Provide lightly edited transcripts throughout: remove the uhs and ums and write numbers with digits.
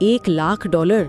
$1,00,000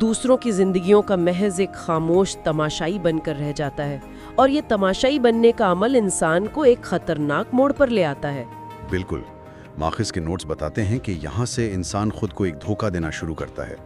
دوسروں کی زندگیوں کا محض ایک خاموش تماشائی بن کر رہ جاتا ہے، اور یہ تماشائی بننے کا عمل انسان کو ایک خطرناک موڑ پر لے آتا ہے۔ بالکل، ماخذ کے نوٹس بتاتے ہیں کہ یہاں سے انسان خود کو ایک دھوکہ دینا شروع کرتا ہے۔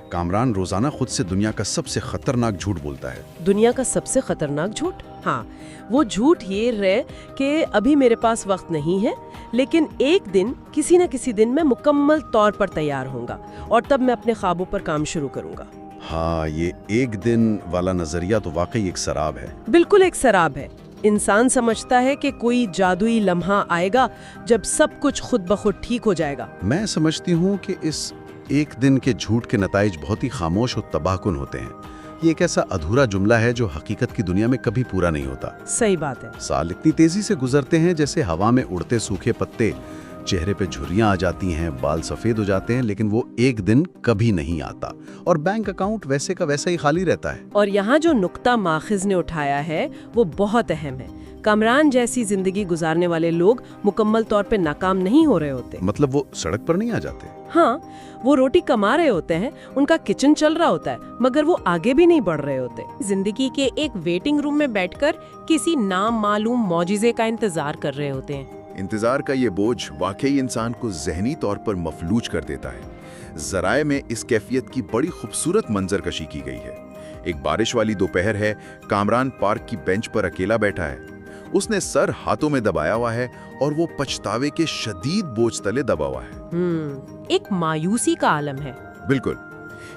کامران روزانہ خود سے دنیا کا سب سے خطرناک جھوٹ بولتا ہے۔ دنیا کا سب سے خطرناک جھوٹ؟ ہاں، وہ جھوٹ یہ رہے کہ ابھی میرے پاس وقت نہیں ہے، لیکن ایک دن کسی نہ کسی دن میں مکمل طور پر تیار ہوں گا اور تب میں اپنے خوابوں پر کام شروع کروں گا۔ ہاں، یہ ایک دن والا نظریہ تو واقعی ایک سراب ہے۔ بالکل ایک سراب ہے۔ انسان سمجھتا ہے کہ کوئی جادوئی لمحہ آئے گا جب سب کچھ خود بخود ٹھیک ہو جائے گا۔ میں سمجھتی ہوں کہ اس ایک دن کے جھوٹ کے نتائج بہت ہی خاموش اور تباہ کن ہوتے ہیں۔ یہ ایک ایسا ادھورا جملہ ہے جو حقیقت کی دنیا میں کبھی پورا نہیں ہوتا۔ صحیح بات ہے۔ سال اتنی تیزی سے گزرتے ہیں جیسے ہوا میں اڑتے سوکھے پتے، چہرے پہ جھریاں آ جاتی ہیں، بال سفید ہو جاتے ہیں، لیکن وہ ایک دن کبھی نہیں آتا، اور بینک اکاؤنٹ ویسے کا ویسا ہی خالی رہتا ہے۔ اور یہاں جو نقطہ ماخذ نے اٹھایا ہے وہ بہت اہم ہے۔ کامران جیسی زندگی گزارنے والے لوگ مکمل طور پہ ناکام نہیں ہو رہے ہوتے۔ مطلب وہ سڑک پر نہیں آ جاتے؟ ہاں، وہ روٹی کما رہے ہوتے ہیں، ان کا کچن چل رہا ہوتا ہے، مگر وہ آگے بھی نہیں بڑھ رہے ہوتے۔ زندگی کے ایک ویٹنگ روم میں بیٹھ کر کسی نام معلوم معجزے کا انتظار کر رہے ہوتے ہیں۔ انتظار کا یہ بوجھ واقعی انسان کو ذہنی طور پر مفلوج کر دیتا ہے۔ ذرائع میں اس کیفیت کی بڑی خوبصورت منظر کشی کی گئی ہے۔ ایک بارش والی دوپہر ہے، کامران پارک کی بینچ پر اکیلا بیٹھا ہے۔ اس نے سر ہاتھوں میں دبایا ہوا ہے اور وہ پچھتاوے کے شدید بوجھ تلے دبا ہوا ہے۔ ایک مایوسی کا عالم ہے۔ بالکل۔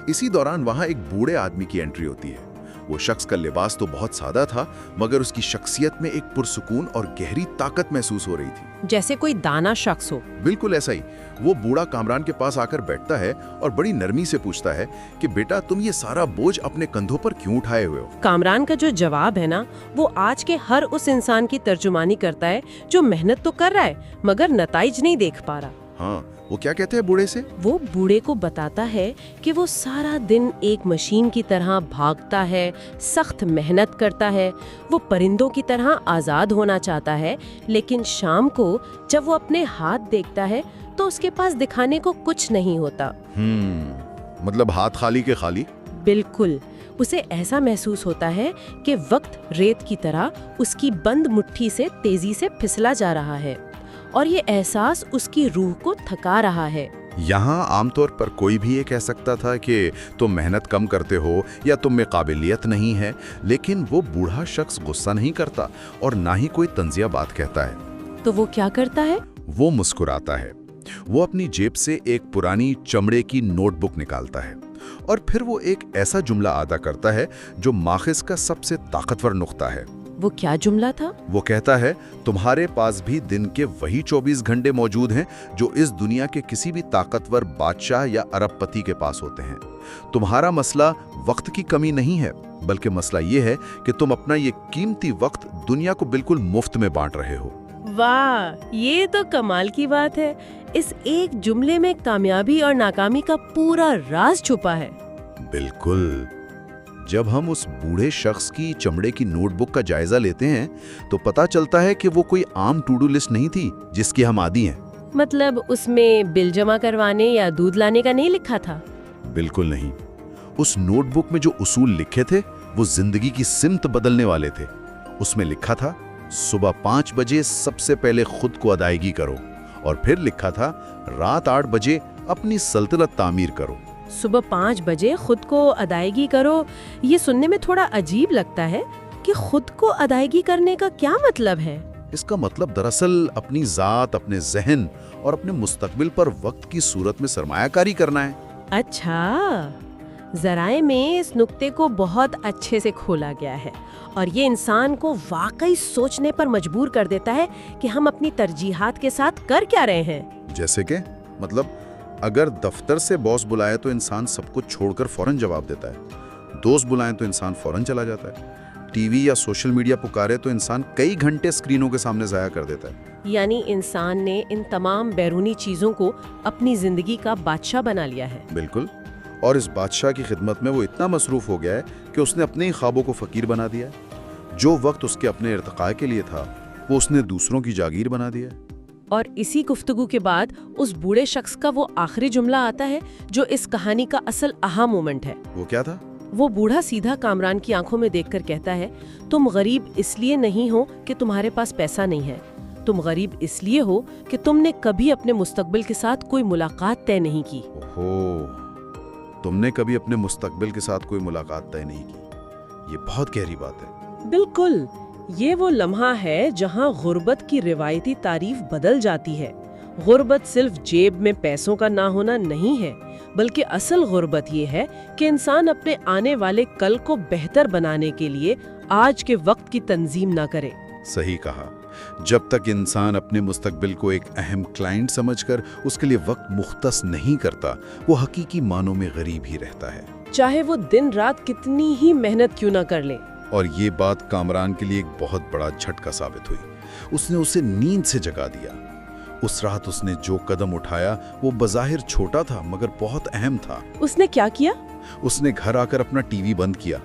اسی دوران وہاں ایک بوڑھے آدمی کی انٹری ہوتی ہے۔ وہ شخص کا لباس تو بہت سادہ تھا، مگر اس کی شخصیت میں ایک پرسکون اور گہری طاقت محسوس ہو رہی تھی، جیسے کوئی دانا شخص ہو۔ بالکل ایسا ہی۔ وہ بوڑھا کامران کے پاس آ کر بیٹھتا ہے اور بڑی نرمی سے پوچھتا ہے کہ بیٹا، تم یہ سارا بوجھ اپنے کندھوں پر کیوں اٹھائے ہوئے ہو؟ کامران کا جو جواب ہے نا، وہ آج کے ہر اس انسان کی ترجمانی کرتا ہے جو محنت تو کر رہا ہے مگر نتائج نہیں دیکھ پا رہا۔ ہاں، وہ کیا کہتے ہیں بوڑھے سے؟ وہ بوڑھے کو بتاتا ہے کہ وہ سارا دن ایک مشین کی طرح بھاگتا ہے، سخت محنت کرتا ہے، وہ پرندوں کی طرح آزاد ہونا چاہتا ہے، لیکن شام کو جب وہ اپنے ہاتھ دیکھتا ہے تو اس کے پاس دکھانے کو کچھ نہیں ہوتا۔ مطلب ہاتھ خالی کے خالی؟ بالکل۔ اسے ایسا محسوس ہوتا ہے کہ وقت ریت کی طرح اس کی بند مٹھی سے تیزی سے پھسلا جا رہا ہے، اور یہ احساس اس کی روح کو تھکا رہا ہے۔ یہاں عام طور پر کوئی بھی یہ کہہ سکتا تھا کہ تم محنت کم کرتے ہو یا تم میں قابلیت نہیں ہے، لیکن وہ بوڑھا شخص غصہ نہیں کرتا اور نہ ہی کوئی طنزیہ بات کہتا ہے۔ تو وہ کیا کرتا ہے؟ وہ مسکراتا ہے۔ وہ اپنی جیب سے ایک پرانی چمڑے کی نوٹ بک نکالتا ہے، اور پھر وہ ایک ایسا جملہ ادا کرتا ہے جو ماخذ کا سب سے طاقتور نقطہ ہے۔ وہ کیا جملہ تھا؟ وہ کہتا ہے، تمہارے پاس بھی دن کے وہی 24 گھنٹے موجود ہیں جو اس دنیا کے کسی بھی طاقتور بادشاہ یا ارب پتی کے پاس ہوتے ہیں۔ تمہارا مسئلہ وقت کی کمی نہیں ہے، بلکہ مسئلہ یہ ہے کہ تم اپنا یہ قیمتی وقت دنیا کو بالکل مفت میں بانٹ رہے ہو۔ واہ، یہ تو کمال کی بات ہے۔ اس ایک جملے میں کامیابی اور ناکامی کا پورا راز چھپا ہے۔ بالکل۔ جب ہم اس بوڑھے شخص کی چمڑے کی نوٹ بک کا جائزہ لیتے ہیں تو پتہ چلتا ہے کہ وہ کوئی عام ٹو ڈو لسٹ نہیں تھی جس کی ہم عادی ہیں۔ مطلب اس میں بل جمع کروانے یا دودھ لانے کا نہیں لکھا تھا؟ بالکل نہیں۔ اس نوٹ بک میں جو اصول لکھے تھے وہ زندگی کی سمت بدلنے والے تھے۔ اس میں لکھا تھا، صبح 5 بجے سب سے پہلے خود کو ادائیگی کرو، اور پھر لکھا تھا، رات 8 بجے اپنی سلطنت تعمیر کرو۔ صبح 5 بجے خود کو ادائیگی کرو، یہ سننے میں تھوڑا عجیب لگتا ہے کہ خود کو ادائیگی کرنے کا کیا مطلب ہے؟ اس کا مطلب دراصل اپنی ذات، اپنے ذہن اور اپنے مستقبل پر وقت کی صورت میں سرمایہ کاری کرنا ہے۔ اچھا، ذرائع میں اس نقطے کو بہت اچھے سے کھولا گیا ہے، اور یہ انسان کو واقعی سوچنے پر مجبور کر دیتا ہے کہ ہم اپنی ترجیحات کے ساتھ کر کیا رہے ہیں۔ جیسے کہ مطلب اگر دفتر سے باس بلائے تو انسان سب کچھ چھوڑ کر فوراً جواب دیتا ہے، دوست بلائیں تو انسان فوراً چلا جاتا ہے، ٹی وی یا سوشل میڈیا پکارے تو انسان کئی گھنٹے اسکرینوں کے سامنے ضائع کر دیتا ہے۔ یعنی انسان نے ان تمام بیرونی چیزوں کو اپنی زندگی کا بادشاہ بنا لیا ہے۔ بالکل، اور اس بادشاہ کی خدمت میں وہ اتنا مصروف ہو گیا ہے کہ اس نے اپنے ہی خوابوں کو فقیر بنا دیا ہے۔ جو وقت اس کے اپنے ارتقاء کے لیے تھا وہ اس نے دوسروں کی جاگیر بنا دیا ہے۔ اور اسی گفتگو کے بعد اس بوڑھے شخص کا وہ آخری جملہ آتا ہے جو اس کہانی کا اصل اہم مومنٹ ہے۔ وہ کیا تھا؟ وہ بوڑھا سیدھا کامران کی آنکھوں میں دیکھ کر کہتا ہے، تم غریب اس لیے نہیں ہو کہ تمہارے پاس پیسہ نہیں ہے، تم غریب اس لیے ہو کہ تم نے کبھی اپنے مستقبل کے ساتھ کوئی ملاقات طے نہیں کی۔ اوہو، تم نے کبھی اپنے مستقبل کے ساتھ کوئی ملاقات طے نہیں کی۔ یہ بہت گہری بات ہے۔ بالکل، یہ وہ لمحہ ہے جہاں غربت کی روایتی تعریف بدل جاتی ہے۔ غربت صرف جیب میں پیسوں کا نہ ہونا نہیں ہے، بلکہ اصل غربت یہ ہے کہ انسان اپنے آنے والے کل کو بہتر بنانے کے لیے آج کے وقت کی تنظیم نہ کرے۔ صحیح کہا۔ جب تک انسان اپنے مستقبل کو ایک اہم کلائنٹ سمجھ کر اس کے لیے وقت مختص نہیں کرتا، وہ حقیقی معنوں میں غریب ہی رہتا ہے، چاہے وہ دن رات کتنی ہی محنت کیوں نہ کر لے۔ اور یہ بات کامران کے لیے ایک بہت بڑا جھٹکا ثابت ہوئی۔ اس نے اسے نیند سے جگا دیا۔ اس رات اس نے جو قدم اٹھایا وہ بظاہر چھوٹا تھا مگر بہت اہم تھا۔ اس نے کیا کیا؟ اس نے گھر آ کر اپنا ٹی وی بند کیا۔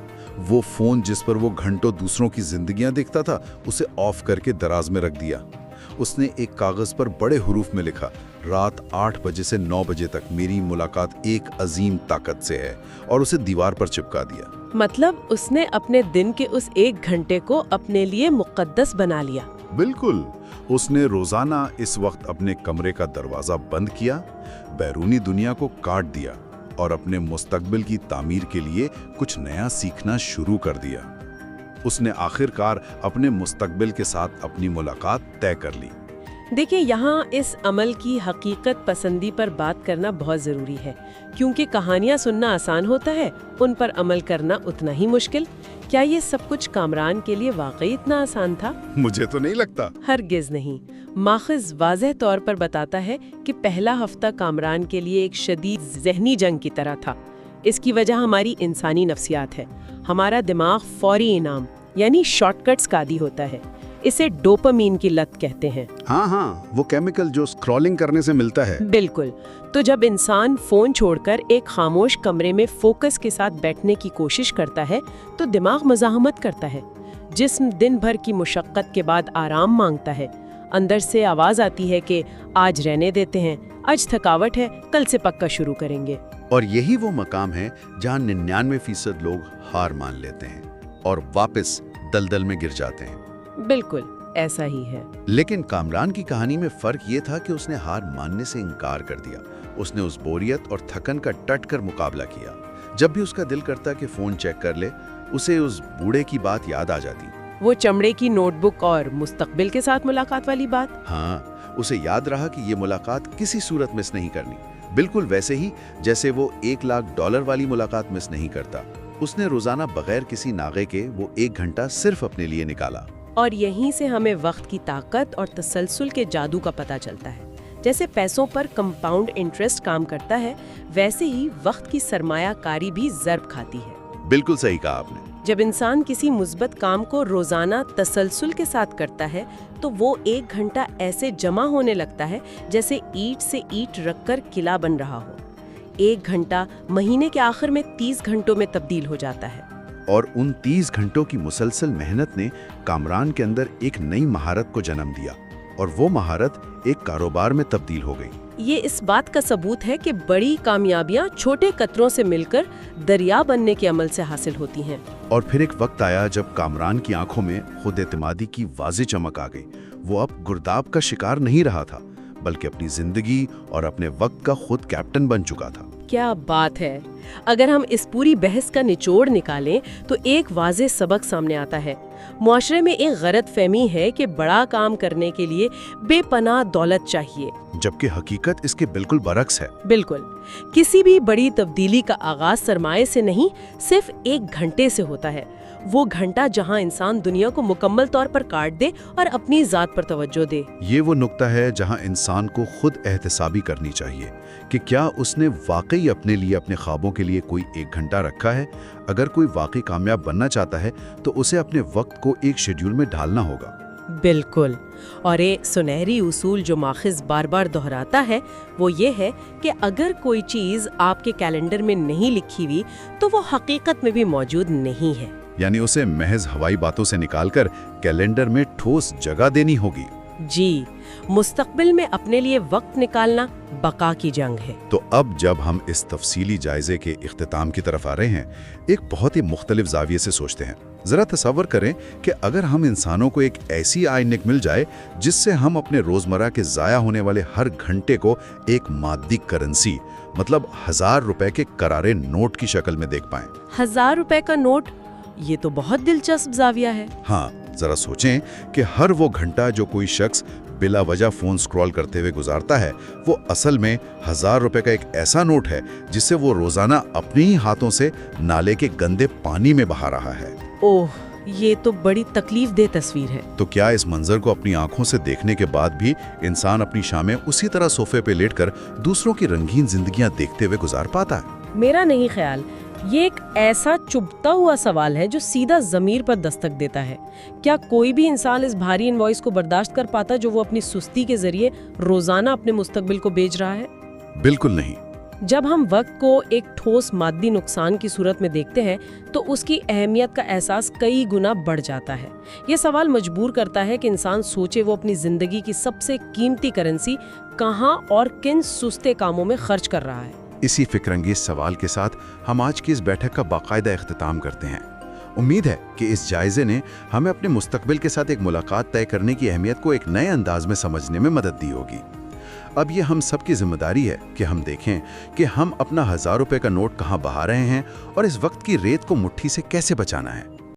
وہ فون جس پر وہ گھنٹوں دوسروں کی زندگیاں دیکھتا تھا اسے آف کر کے دراز میں رکھ دیا۔ اس نے ایک کاغذ پر بڑے حروف میں لکھا، رات 8 بجے سے 9 بجے تک میری ملاقات ایک عظیم طاقت سے ہے، اور اسے دیوار پر چپکا دیا۔ مطلب اس نے اپنے دن کے اس 1 گھنٹے کو اپنے لیے مقدس بنا لیا۔ بالکل، اس نے روزانہ اس وقت اپنے کمرے کا دروازہ بند کیا، بیرونی دنیا کو کاٹ دیا اور اپنے مستقبل کی تعمیر کے لیے کچھ نیا سیکھنا شروع کر دیا۔ اس نے آخر کار اپنے مستقبل کے ساتھ اپنی ملاقات طے کر لی۔ دیکھیں، یہاں اس عمل کی حقیقت پسندی پر بات کرنا بہت ضروری ہے، کیونکہ کہانیاں سننا آسان ہوتا ہے، ان پر عمل کرنا اتنا ہی مشکل۔ کیا یہ سب کچھ کامران کے لیے واقعی اتنا آسان تھا؟ مجھے تو نہیں لگتا۔ ہرگز نہیں۔ ماخذ واضح طور پر بتاتا ہے کہ پہلا ہفتہ کامران کے لیے ایک شدید ذہنی جنگ کی طرح تھا۔ اس کی وجہ ہماری انسانی نفسیات ہے۔ ہمارا دماغ فوری انعام یعنی شارٹ کٹس کا عادی ہوتا ہے۔ اسے ڈوپامین کی لت کہتے ہیں۔ ہاں، وہ کیمیکل جو اسکرولنگ کرنے سے ملتا ہے۔ بالکل۔ تو جب انسان فون چھوڑ کر ایک خاموش کمرے میں فوکس کے ساتھ بیٹھنے کی کوشش کرتا ہے تو دماغ مزاحمت کرتا ہے۔ جسم دن بھر کی مشقت کے بعد آرام مانگتا ہے۔ اندر سے آواز آتی ہے کہ آج رہنے دیتے ہیں، آج تھکاوٹ ہے، کل سے پکا شروع کریں گے۔ اور یہی وہ مقام ہے جہاں 99% لوگ ہار مان لیتے ہیں اور واپس دلدل میں گر جاتے ہیں۔ بالکل ایسا ہی ہے۔ لیکن کامران کی کہانی میں فرق یہ تھا کہ اس نے ہار ماننے سے انکار کر دیا۔ اس نے اس بوریت اور تھکن کا ڈٹ کر مقابلہ کیا۔ جب بھی اس کا دل کرتا کہ فون چیک کر لے، اسے اس بوڑھے کی بات یاد آ جاتی۔ وہ چمڑے کی نوٹ بک اور مستقبل کے ساتھ ملاقات والی بات۔ ہاں، اسے یاد رہا کہ یہ ملاقات کسی صورت مس نہیں کرنی، بالکل ویسے ہی جیسے وہ $1,00,000 والی ملاقات مس نہیں کرتا۔ اس نے روزانہ بغیر کسی ناغے کے وہ 1 گھنٹہ صرف اپنے لیے نکالا۔ اور یہیں سے ہمیں وقت کی طاقت اور تسلسل کے جادو کا پتہ چلتا ہے۔ جیسے پیسوں پر کمپاؤنڈ انٹرسٹ کام کرتا ہے، ویسے ہی وقت کی سرمایہ کاری بھی ضرب کھاتی ہے۔ بالکل صحیح کہا آپ نے۔ جب انسان کسی مثبت کام کو روزانہ تسلسل کے ساتھ کرتا ہے تو وہ 1 گھنٹہ ایسے جمع ہونے لگتا ہے جیسے اینٹ سے اینٹ رکھ کر قلعہ بن رہا ہو۔ 1 گھنٹہ مہینے کے آخر میں 30 گھنٹوں میں تبدیل ہو جاتا ہے۔ اور ان 30 گھنٹوں کی مسلسل محنت نے کامران کے اندر ایک نئی مہارت کو جنم دیا، اور وہ مہارت ایک کاروبار میں تبدیل ہو گئی۔ یہ اس بات کا ثبوت ہے کہ بڑی کامیابیاں چھوٹے قطروں سے مل کر دریا بننے کے عمل سے حاصل ہوتی ہیں۔ اور پھر ایک وقت آیا جب کامران کی آنکھوں میں خود اعتمادی کی واضح چمک آ گئی۔ وہ اب گرداب کا شکار نہیں رہا تھا، بلکہ اپنی زندگی اور اپنے وقت کا خود کیپٹن بن چکا تھا۔ کیا بات ہے! اگر ہم اس پوری بحث کا نچوڑ نکالیں تو ایک واضح سبق سامنے آتا ہے۔ معاشرے میں ایک غلط فہمی ہے کہ بڑا کام کرنے کے لیے بے پناہ دولت چاہیے، جبکہ حقیقت اس کے بالکل برعکس ہے۔ بالکل، کسی بھی بڑی تبدیلی کا آغاز سرمایے سے نہیں، صرف 1 گھنٹے سے ہوتا ہے۔ وہ گھنٹہ جہاں انسان دنیا کو مکمل طور پر کاٹ دے اور اپنی ذات پر توجہ دے۔ یہ وہ نقطہ ہے جہاں انسان کو خود احتسابی کرنی چاہیے کہ کیا اس نے واقعی اپنے لیے اپنے خوابوں کے لیے کوئی 1 گھنٹہ رکھا ہے۔ اگر کوئی واقعی کامیاب بننا چاہتا ہے تو اسے اپنے وقت کو ایک شیڈول میں ڈھالنا ہوگا۔ بالکل، اور ایک سنہری اصول جو ماخذ بار بار دہراتا ہے وہ یہ ہے کہ اگر کوئی چیز آپ کے کیلنڈر میں نہیں لکھی ہوئی تو وہ حقیقت میں بھی موجود نہیں ہے۔ یعنی اسے محض ہوائی باتوں سے نکال کر کیلنڈر میں ٹھوس جگہ دینی ہوگی۔ جی، مستقبل میں اپنے لیے وقت نکالنا بقا کی جنگ ہے۔ تو اب جب ہم اس تفصیلی جائزے کے اختتام کی طرف آ رہے ہیں، ایک بہت ہی مختلف زاویے سے سوچتے ہیں۔ ذرا تصور کریں کہ اگر ہم انسانوں کو ایک ایسی آئینک مل جائے جس سے ہم اپنے روزمرہ کے ضائع ہونے والے ہر گھنٹے کو ایک مادی کرنسی، مطلب 1000 روپے کے کرارے نوٹ کی شکل میں دیکھ پائیں۔ 1000 روپے کا نوٹ، یہ تو بہت دلچسپ زاویہ ہے۔ ہاں، ذرا سوچیں کہ ہر وہ گھنٹہ جو کوئی شخص بلا وجہ فون سکرول کرتے ہوئے گزارتا ہے، وہ اصل میں 1000 روپے کا ایک ایسا نوٹ ہے جس سے وہ روزانہ اپنے ہی ہاتھوں سے نالے کے گندے پانی میں بہا رہا ہے۔ اوہ، یہ تو بڑی تکلیف دہ تصویر ہے۔ تو کیا اس منظر کو اپنی آنکھوں سے دیکھنے کے بعد بھی انسان اپنی شامیں اسی طرح صوفے پہ لیٹ کر دوسروں کی رنگین زندگیاں دیکھتے ہوئے گزار پاتا ہے؟ میرا نہیں خیال۔ یہ ایک ایسا چبھتا ہوا سوال ہے جو سیدھا ضمیر پر دستک دیتا ہے۔ کیا کوئی بھی انسان اس بھاری انوائس کو برداشت کر پاتا جو وہ اپنی سستی کے ذریعے روزانہ اپنے مستقبل کو بیچ رہا ہے؟ بالکل نہیں۔ جب ہم وقت کو ایک ٹھوس مادی نقصان کی صورت میں دیکھتے ہیں تو اس کی اہمیت کا احساس کئی گنا بڑھ جاتا ہے۔ یہ سوال مجبور کرتا ہے کہ انسان سوچے وہ اپنی زندگی کی سب سے قیمتی کرنسی کہاں اور کن سستے کاموں میں خرچ کر رہا ہے۔ اسی فکر انگیز سوال کے ساتھ ہم آج کی اس بیٹھک کا باقاعدہ اختتام کرتے ہیں۔ امید ہے کہ اس جائزے نے ہمیں اپنے مستقبل کے ساتھ ایک ملاقات طے کرنے کی اہمیت کو ایک نئے انداز میں سمجھنے میں مدد دی ہوگی۔ اب یہ ہم سب کی ذمہ داری ہے کہ ہم دیکھیں کہ ہم اپنا 1000 روپے کا نوٹ کہاں بہا رہے ہیں اور اس وقت کی ریت کو مٹھی سے کیسے بچانا ہے۔